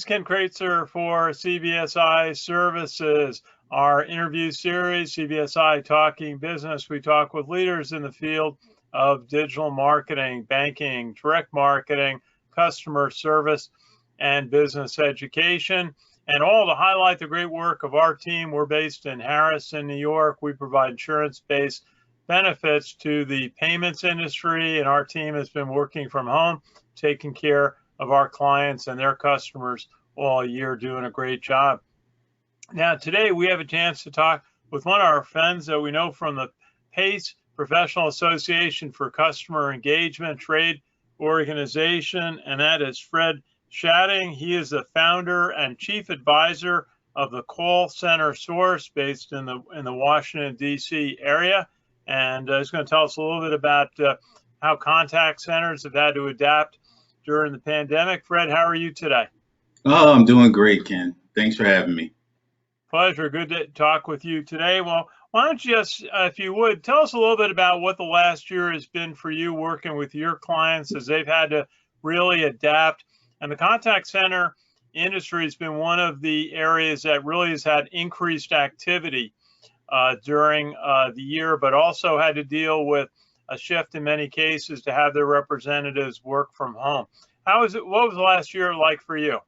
Ken Kreitzer for CBSI Services. Our interview series, CBSI Talking Business, we talk with leaders in the field of digital marketing, banking, direct marketing, customer service, and business education. And all to highlight the great work of our team. We're based in Harrison, New York. We provide insurance-based benefits to the payments industry, and our team has been working from home, taking care of our clients and their customers all year, doing a great job. Now, today we have a chance to talk with one of our friends that we know from the PACE Professional Association for Customer Engagement Trade Organization, and that is Fred Shadding. He is the founder and chief advisor of the Call Center Source based in the Washington, D.C. area. And he's going to tell us a little bit about how contact centers have had to adapt during the pandemic. Fred, how are you today? Oh, I'm doing great, Ken. Thanks for having me. Pleasure. Good to talk with you today. Well, why don't you just, if you would, tell us a little bit about what the last year has been for you working with your clients as they've had to really adapt. And the contact center industry has been one of the areas that really has had increased activity during the year, but also had to deal with a shift in many cases to have their representatives work from home. How is it? What was the last year like for you?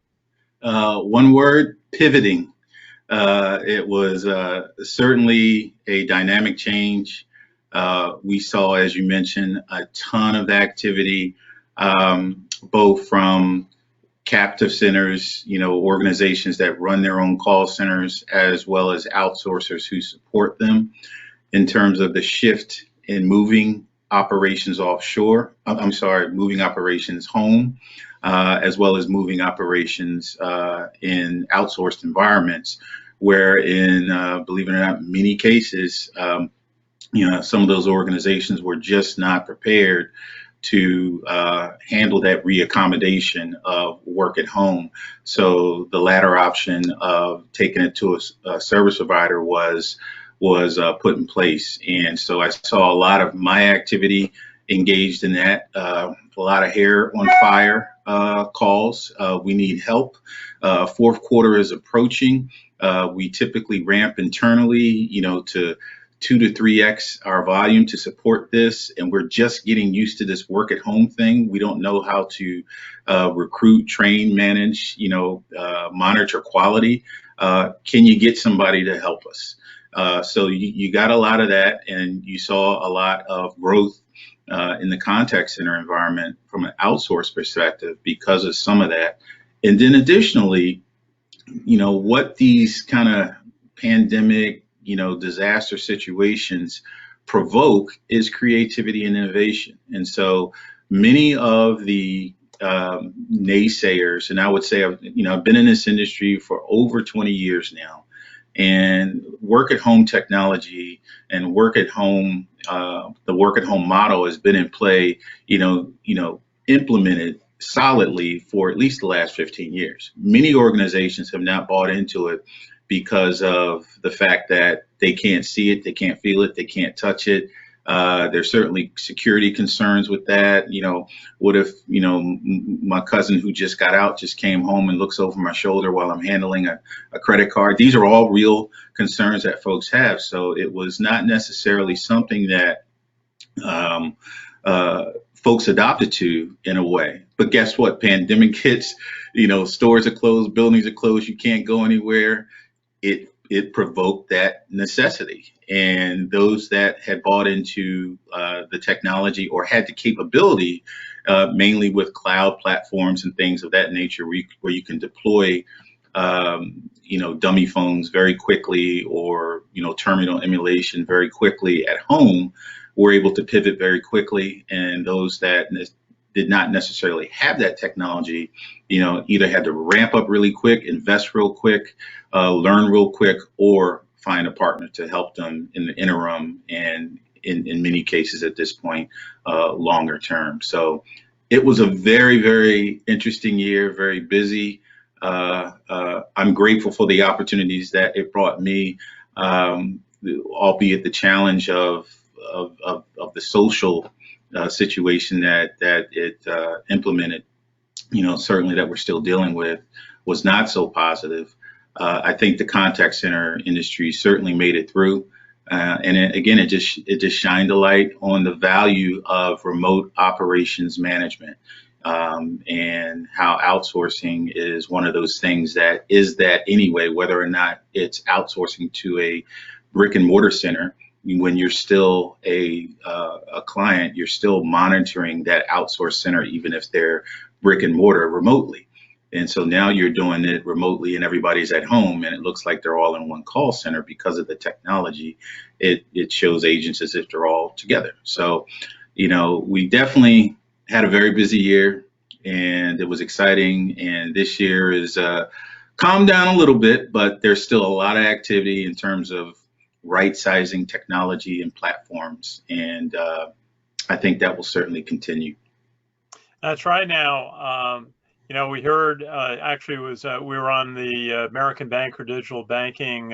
One word: pivoting. It was certainly a dynamic change. We saw, as you mentioned, a ton of activity, both from captive centers, organizations that run their own call centers, as well as outsourcers who support them in terms of the shift in moving operations offshore. Moving operations home, as well as moving operations in outsourced environments, where believe it or not, many cases, some of those organizations were just not prepared to handle that reaccommodation of work at home. So the latter option of taking it to a service provider was put in place. And so I saw a lot of my activity engaged in that, a lot of hair on fire calls. We need help. Fourth quarter is approaching. We typically ramp internally, to 2 to 3x our volume to support this. And we're just getting used to this work at home thing. We don't know how to recruit, train, manage, monitor quality. Can you get somebody to help us? So you got a lot of that, and you saw a lot of growth in the contact center environment from an outsource perspective because of some of that. And then additionally, what these kind of pandemic, disaster situations provoke is creativity and innovation. And so many of the naysayers, and I would say, I've been in this industry for over 20 years now, and work at home technology and work at home, the work at home model has been in play, implemented solidly for at least the last 15 years. Many organizations have not bought into it because of the fact that they can't see it, they can't feel it, they can't touch it. There's certainly security concerns with that. What if, my cousin who just got out just came home and looks over my shoulder while I'm handling a credit card? These are all real concerns that folks have. So it was not necessarily something that folks adopted to in a way. But guess what? Pandemic hits, stores are closed, buildings are closed, you can't go anywhere. It provoked that necessity. And those that had bought into the technology or had the capability, mainly with cloud platforms and things of that nature, where you can deploy, dummy phones very quickly, or, terminal emulation very quickly at home, were able to pivot very quickly. And those that did not necessarily have that technology, either had to ramp up really quick, invest real quick, learn real quick, or find a partner to help them in the interim, and in many cases at this point, longer term. So it was a very, very interesting year, very busy. I'm grateful for the opportunities that it brought me, albeit the challenge of the social situation that it implemented, certainly that we're still dealing with. was not so positive. I think the contact center industry certainly made it through. Again, it just shined a light on the value of remote operations management, and how outsourcing is one of those things that is that anyway, whether or not it's outsourcing to a brick and mortar center. When you're still a client, you're still monitoring that outsourced center, even if they're brick and mortar remotely. And so now you're doing it remotely and everybody's at home and it looks like they're all in one call center because of the technology. It shows agents as if they're all together. So, we definitely had a very busy year and it was exciting. And this year is calmed down a little bit, but there's still a lot of activity in terms of right sizing technology and platforms. And I think that will certainly continue. That's right. Now, we heard actually we were on the American Banker Digital Banking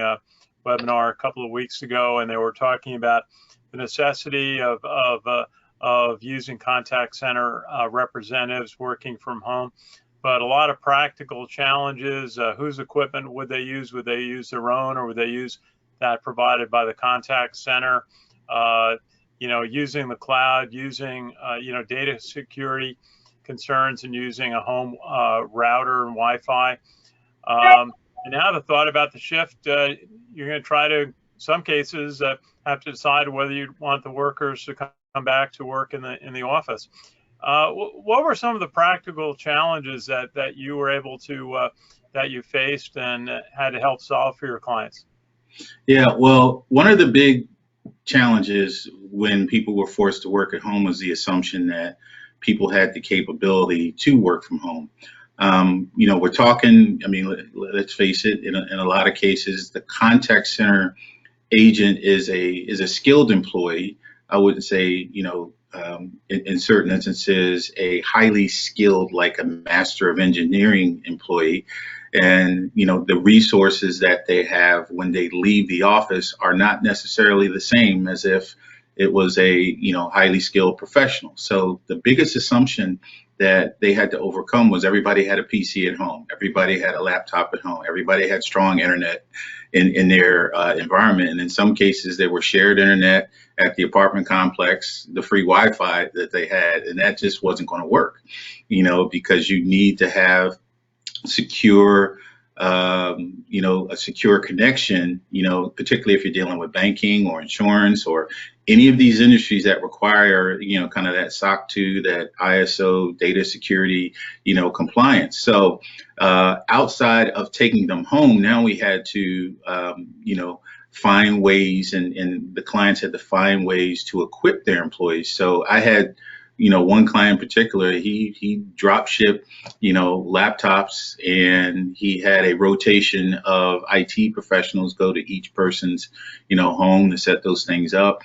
webinar a couple of weeks ago, and they were talking about the necessity of using contact center representatives working from home, but a lot of practical challenges. Whose equipment would they use? Would they use their own, or would they use that provided by the contact center? Using the cloud, using data security concerns, and using a home router and Wi-Fi. And now the thought about the shift, you're going to try to, in some cases, have to decide whether you want the workers to come back to work in the office. What were some of the practical challenges that you were able to that you faced and had to help solve for your clients? Yeah, well, one of the big challenges when people were forced to work at home was the assumption that people had the capability to work from home. We're talking, let's face it, in a lot of cases, the contact center agent is a skilled employee. I wouldn't say, in certain instances, a highly skilled, like a master of engineering employee. And, the resources that they have when they leave the office are not necessarily the same as if it was a, highly skilled professional. So the biggest assumption that they had to overcome was everybody had a PC at home. Everybody had a laptop at home. Everybody had strong internet in their environment. And in some cases, there were shared internet at the apartment complex, the free Wi-Fi that they had, and that just wasn't going to work, because you need to have secure, a secure connection, particularly if you're dealing with banking or insurance or any of these industries that require, kind of that SOC 2, that ISO data security, compliance. So outside of taking them home, now we had to, find ways, and the clients had to find ways to equip their employees. So I had, one client in particular, he drop shipped, laptops, and he had a rotation of IT professionals go to each person's, home to set those things up.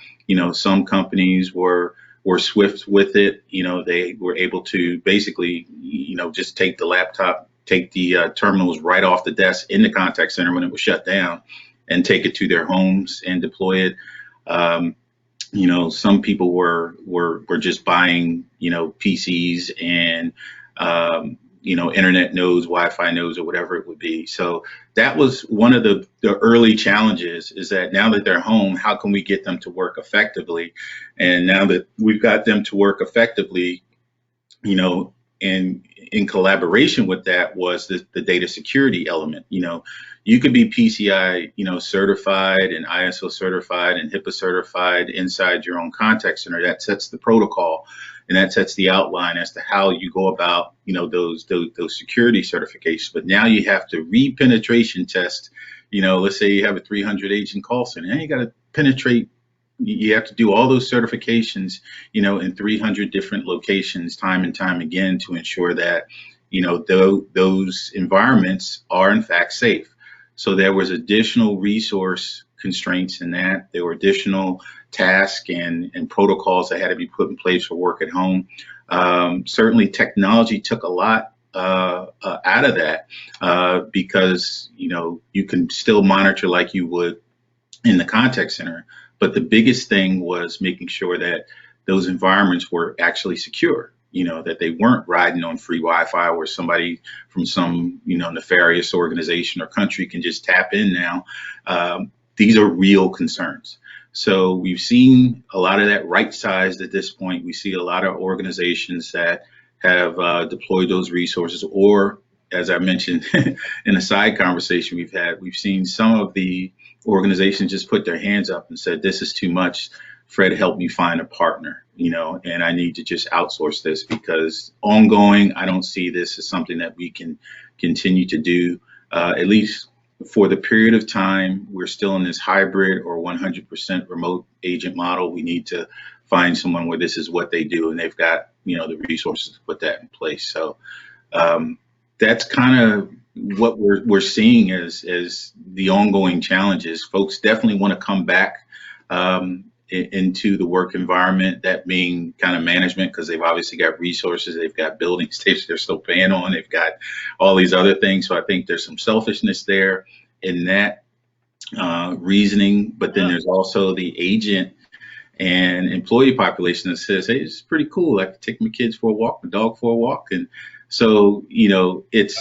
Some companies were swift with it. They were able to basically, just take the laptop, take the terminals right off the desk in the contact center when it was shut down, and take it to their homes and deploy it. Some people were just buying, PCs and, internet nodes, Wi-Fi nodes, or whatever it would be. So that was one of the early challenges, is that now that they're home, how can we get them to work effectively? And now that we've got them to work effectively, and in collaboration with that was the data security element. You could be PCI, certified and ISO certified and HIPAA certified inside your own contact center. That sets the protocol and that sets the outline as to how you go about, those security certifications. But now you have to re-penetration test. Let's say you have a 300 agent call center. Now you got to penetrate. You have to do all those certifications, in 300 different locations time and time again to ensure that, those environments are in fact safe. So there was additional resource constraints in that. There were additional tasks and protocols that had to be put in place for work at home. Certainly technology took a lot out of that because, you can still monitor like you would in the contact center. But the biggest thing was making sure that those environments were actually secure. that they weren't riding on free Wi-Fi where somebody from some, nefarious organization or country can just tap in now. These are real concerns. So we've seen a lot of that right-sized at this point. We see a lot of organizations that have deployed those resources, or as I mentioned in a side conversation we've seen some of the organizations just put their hands up and said, this is too much. Fred, help me find a partner, and I need to just outsource this, because ongoing, I don't see this as something that we can continue to do, at least for the period of time we're still in this hybrid or 100% remote agent model. We need to find someone where this is what they do, and they've got, the resources to put that in place. So that's kind of what we're seeing as the ongoing challenges. Folks definitely want to come back into the work environment, that being kind of management, because they've obviously got resources, they've got buildings they're still paying on, they've got all these other things. So I think there's some selfishness there in that reasoning, but then there's also the agent and employee population that says, hey, it's pretty cool. I can take my kids for a walk, my dog for a walk. And so, it's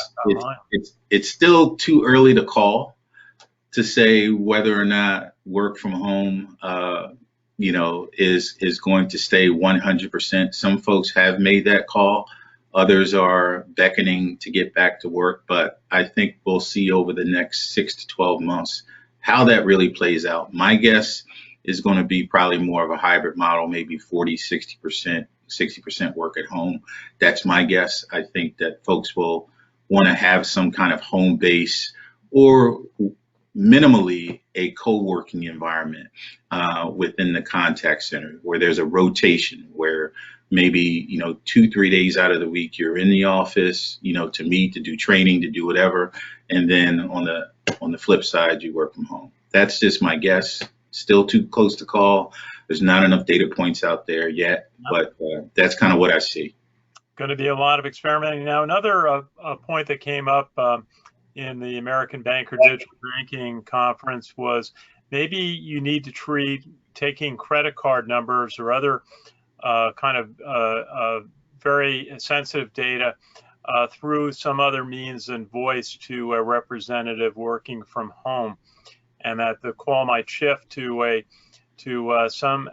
still too early to call to say whether or not work from home, is going to stay 100%. Some folks have made that call. Others are beckoning to get back to work. But I think we'll see over the next 6 to 12 months how that really plays out. My guess is going to be probably more of a hybrid model, maybe 40, 60% work at home. That's my guess. I think that folks will want to have some kind of home base, or minimally a co-working environment within the contact center, where there's a rotation, where maybe 2-3 days out of the week you're in the office, to meet, to do training, to do whatever, and then on the flip side you work from home. That's just my guess. Still too close to call. There's not enough data points out there yet, but that's kind of what I see. Going to be a lot of experimenting. Now, another point that came up in the American Banker Digital Banking Conference was maybe you need to treat taking credit card numbers or other kind of very sensitive data through some other means than voice to a representative working from home, and that the call might shift to some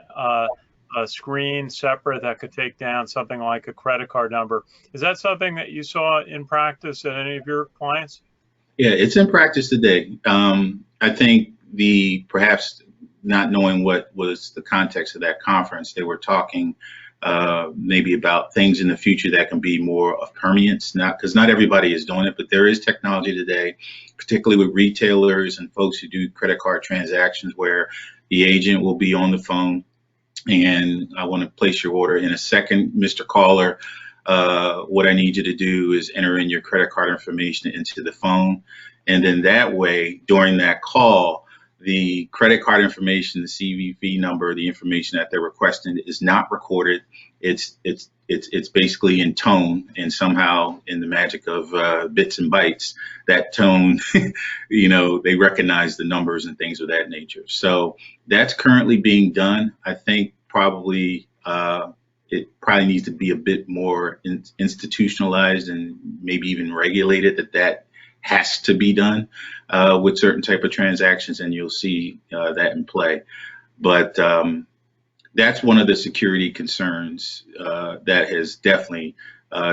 screen separate that could take down something like a credit card number. Is that something that you saw in practice at any of your clients? Yeah, it's in practice today. I think perhaps not knowing what was the context of that conference, they were talking maybe about things in the future that can be more of permanence, because not everybody is doing it, but there is technology today, particularly with retailers and folks who do credit card transactions, where the agent will be on the phone and I want to place your order in a second, Mr. Caller. What I need you to do is enter in your credit card information into the phone. And then that way, during that call, the credit card information, the CVV number, the information that they're requesting is not recorded. It's basically in tone, and somehow in the magic of bits and bytes, that tone, they recognize the numbers and things of that nature. So that's currently being done. I think probably it probably needs to be a bit more institutionalized and maybe even regulated, that has to be done with certain type of transactions, and you'll see that in play. But that's one of the security concerns that has definitely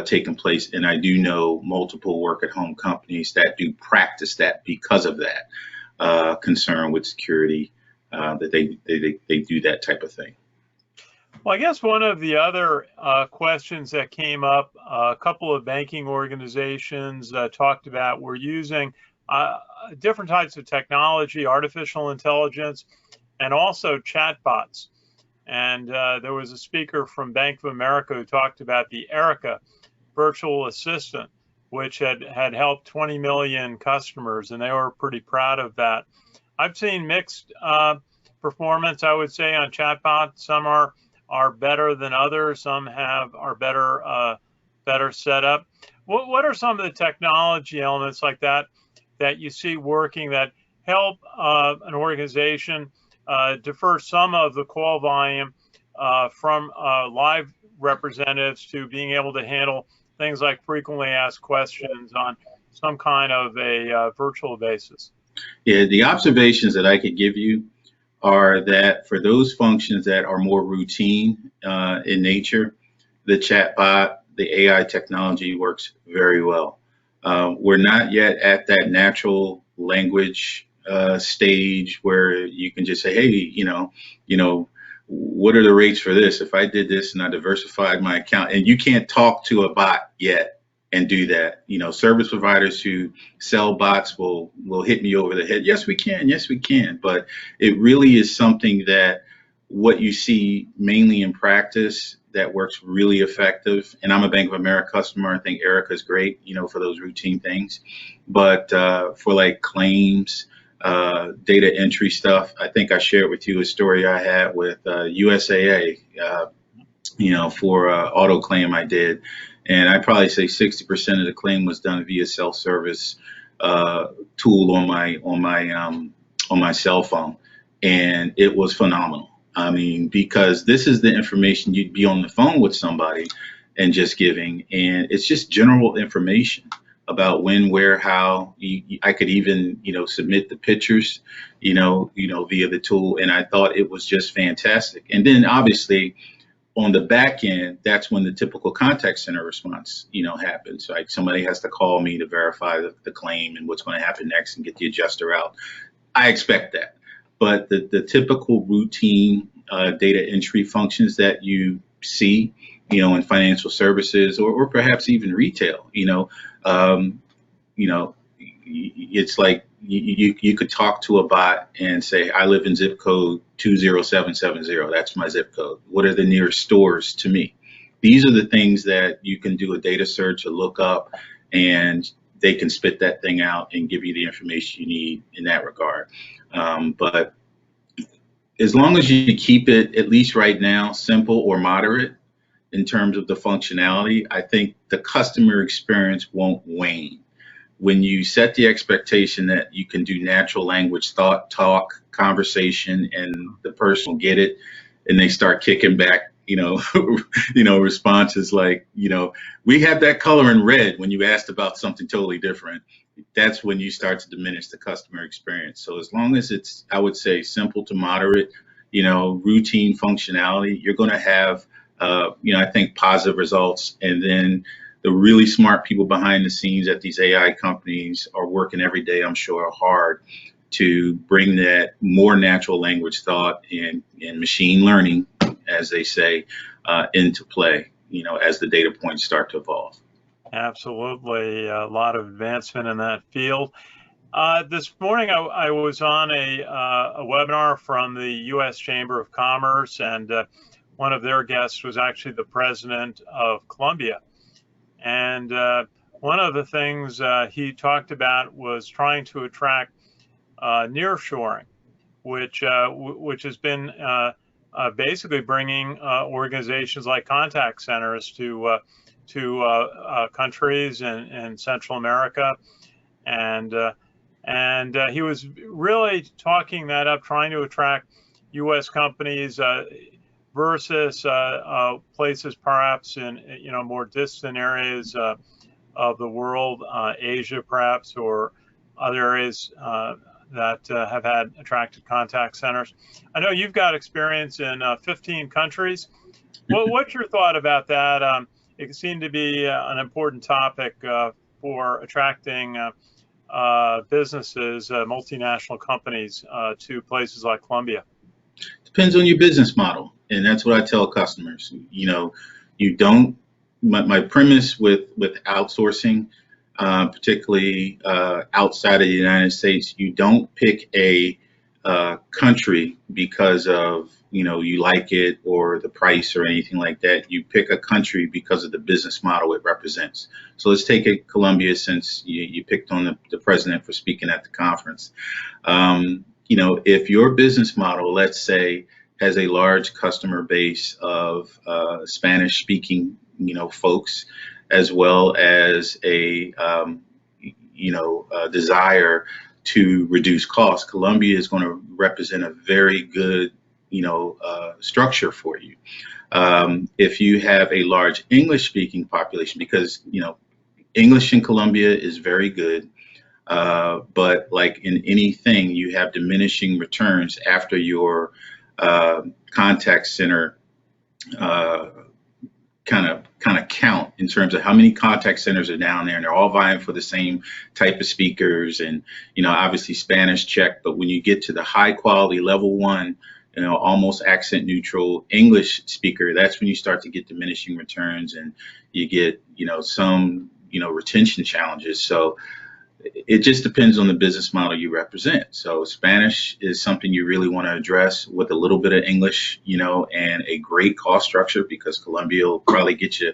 taken place, and I do know multiple work at home companies that do practice that because of that concern with security, that they do that type of thing. Well, I guess one of the other questions that came up, a couple of banking organizations talked about, were using different types of technology, artificial intelligence, and also chatbots. And there was a speaker from Bank of America who talked about the Erica virtual assistant, which had helped 20 million customers, and they were pretty proud of that. I've seen mixed performance, I would say, on chatbots. Some are better than others. Some are better set up. What are some of the technology elements like that you see working that help an organization defer some of the call volume from live representatives to being able to handle things like frequently asked questions on some kind of a virtual basis? Yeah, the observations that I could give you are that for those functions that are more routine in nature, the chatbot, the AI technology works very well. We're not yet at that natural language stage where you can just say, hey, what are the rates for this? If I did this and I diversified my account, and you can't talk to a bot yet and do that. Service providers who sell bots will hit me over the head. Yes, we can. Yes, we can. But it really is something that what you see mainly in practice that works really effective. And I'm a Bank of America customer. I think Erica's great, for those routine things. But for like claims, data entry stuff, I think I shared with you a story I had with USAA, for auto claim I did. And I probably say 60% of the claim was done via self-service tool on my cell phone, and it was phenomenal. I mean, because this is the information you'd be on the phone with somebody and just giving, and it's just general information about when, where, how. I could even submit the pictures, via the tool, and I thought it was just fantastic. And then obviously, on the back end, that's when the typical contact center response, happens. Like somebody has to call me to verify the claim and what's going to happen next and get the adjuster out. I expect that. But the typical routine data entry functions that you see, in financial services or perhaps even retail, it's like you could talk to a bot and say, I live in zip code 20770. That's my zip code. What are the nearest stores to me? These are the things that you can do a data search, a lookup, and they can spit that thing out and give you the information you need in that regard. But as long as you keep it, at least right now, simple or moderate in terms of the functionality, I think the customer experience won't wane. When you set the expectation that you can do natural language talk, conversation, and the person will get it, and they start kicking back, responses like, we have that color in red when you asked about something totally different. That's when you start to diminish the customer experience. So as long as it's, I would say, simple to moderate, routine functionality, you're going to have, I think positive results. And then the really smart people behind the scenes at these AI companies are working every day, I'm sure, hard to bring that more natural language thought and machine learning, as they say, into play, as the data points start to evolve. Absolutely. A lot of advancement in that field. This morning, I was on a webinar from the U.S. Chamber of Commerce, and one of their guests was actually the president of Colombia. And one of the things he talked about was trying to attract nearshoring, which has been basically bringing organizations like contact centers to countries in Central America, and he was really talking that up, trying to attract U.S. companies versus places perhaps in more distant areas of the world, Asia perhaps, or other areas that have had attracted contact centers. I know you've got experience in 15 countries. What's your thought about that? It seemed to be an important topic for attracting businesses, multinational companies to places like Colombia. Depends on your business model. And that's what I tell customers. You don't, my premise with outsourcing, particularly outside of the United States, you don't pick a country because of, you like it or the price or anything like that. You pick a country because of the business model it represents. So let's take it Colombia, since you picked on the president for speaking at the conference. If your business model, let's say, has a large customer base of Spanish speaking, folks, as well as a desire to reduce costs, Colombia is going to represent a very good, structure for you. If you have a large English speaking population, because, English in Colombia is very good. But like in anything, you have diminishing returns after your contact center uh, kind of count in terms of how many contact centers are down there, and they're all vying for the same type of speakers. And obviously Spanish check, but when you get to the high quality level one, almost accent neutral English speaker, that's when you start to get diminishing returns, and you get some retention challenges. So it just depends on the business model you represent. So Spanish is something you really want to address with a little bit of English, and a great cost structure, because Colombia will probably get you,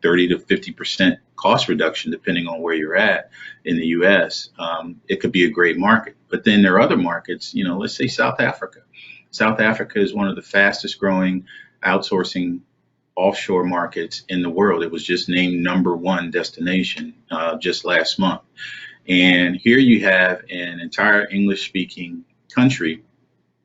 30 to 50% cost reduction depending on where you're at in the U.S. It could be a great market. But then there are other markets, let's say South Africa. South Africa is one of the fastest growing outsourcing offshore markets in the world. It was just named #1 destination just last month. And here you have an entire English speaking country.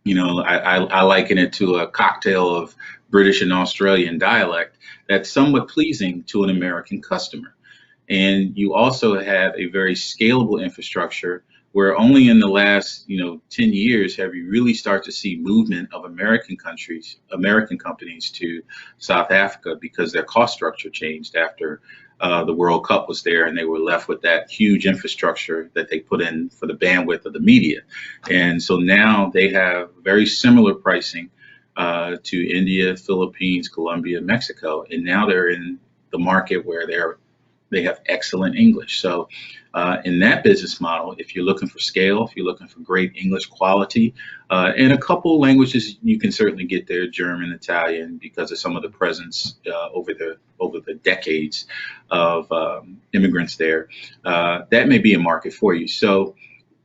I liken it to a cocktail of British and Australian dialect that's somewhat pleasing to an American customer. And you also have a very scalable infrastructure where only in the last 10 years have you really start to see movement of American companies to South Africa, because their cost structure changed after the World Cup was there, and they were left with that huge infrastructure that they put in for the bandwidth of the media. And so now they have very similar pricing to India, Philippines, Colombia, Mexico, and now they're in the market where they have excellent English. So in that business model, if you're looking for scale, if you're looking for great English quality, and a couple languages you can certainly get there, German, Italian, because of some of the presence over the decades of immigrants there, that may be a market for you. So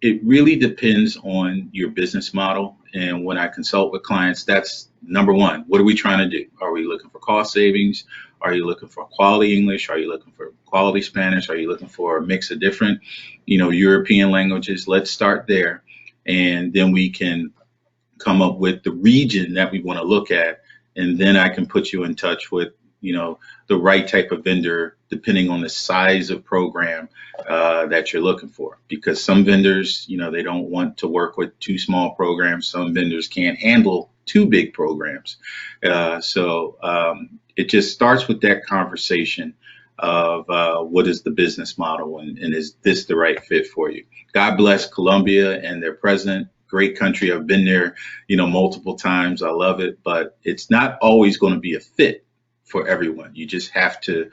it really depends on your business model. And when I consult with clients, that's #1. What are we trying to do? Are we looking for cost savings? Are you looking for quality English? Are you looking for quality Spanish? Are you looking for a mix of different, European languages? Let's start there. And then we can come up with the region that we want to look at. And then I can put you in touch with, the right type of vendor, depending on the size of program that you're looking for. Because some vendors, they don't want to work with 2 small programs. Some vendors can't handle 2 big programs. So it just starts with that conversation of what is the business model, and is this the right fit for you? God bless Colombia and their president. Great country. I've been there, multiple times. I love it, but it's not always going to be a fit for everyone. You just have to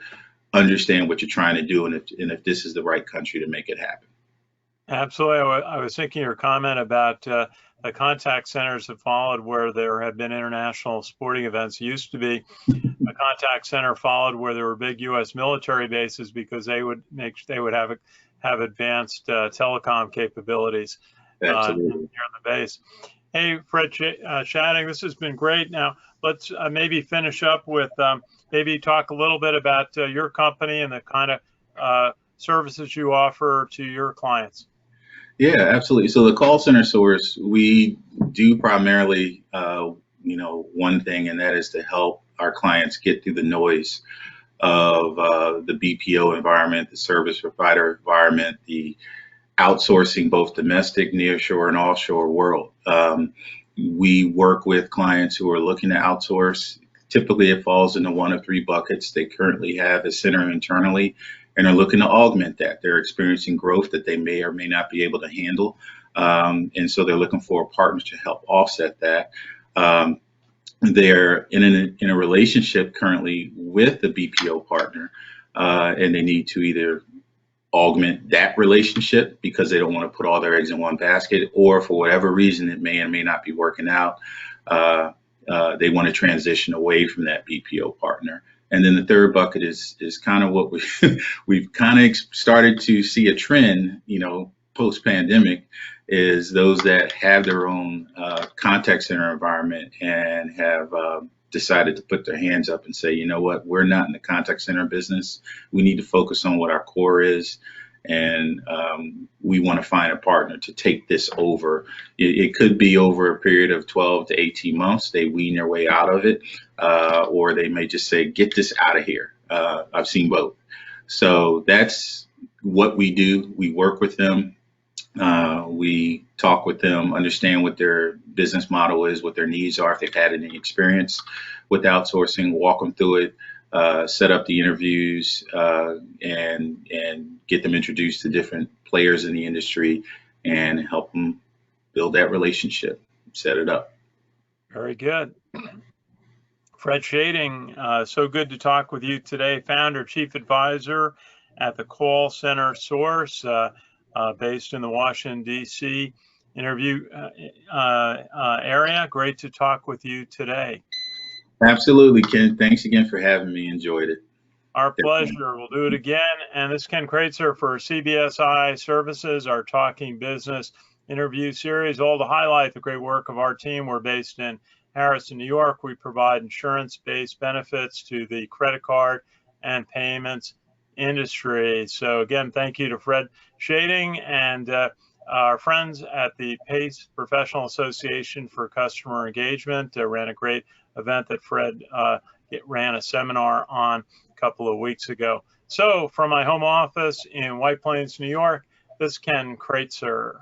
understand what you're trying to do, and if this is the right country to make it happen. Absolutely. I was thinking your comment about the contact centers have followed where there have been international sporting events. It used to be a contact center followed where there were big U.S. military bases, because they would have advanced telecom capabilities near the base. Hey, Fred Shadding, this has been great. Now let's maybe finish up with maybe talk a little bit about your company and the kind of services you offer to your clients. Yeah, absolutely. So the call center source, we do primarily, one thing, and that is to help our clients get through the noise of the BPO environment, the service provider environment, the outsourcing, both domestic, nearshore, and offshore world. We work with clients who are looking to outsource. Typically, it falls into 1 of 3 buckets. They currently have a center internally and are looking to augment that. They're experiencing growth that they may or may not be able to handle. And so they're looking for a partner to help offset that. They're in a relationship currently with the BPO partner, and they need to either augment that relationship because they don't want to put all their eggs in one basket, or for whatever reason it may or may not be working out, they want to transition away from that BPO partner. And then the third bucket is kind of what we've kind of started to see a trend, post pandemic, is those that have their own contact center environment and have decided to put their hands up and say, you know what, we're not in the contact center business. We need to focus on what our core is. and we want to find a partner to take this over. It could be over a period of 12 to 18 months. They wean their way out of it, or they may just say, get this out of here. I've seen both. So that's what we do. We work with them. We talk with them, understand what their business model is, what their needs are, if they've had any experience with outsourcing, walk them through it, set up the interviews, and get them introduced to different players in the industry and help them build that relationship, set it up. Very good. Fred Shadding, so good to talk with you today, founder, chief advisor at the Call Center Source, based in the Washington, D.C. interview area. Great to talk with you today. Absolutely, Ken. Thanks again for having me. Enjoyed it. Our pleasure. We'll do it again. And this is Ken Kreitzer for CBSI Services, our Talking Business interview series, all to highlight the great work of our team. We're based in Harrison, New York. We provide insurance-based benefits to the credit card and payments industry. So again, thank you to Fred Shadding and our friends at the PACE Professional Association for Customer Engagement. Ran a great event that Fred ran a seminar on a couple of weeks ago. So from my home office in White Plains, New York, this is Ken Kreitzer.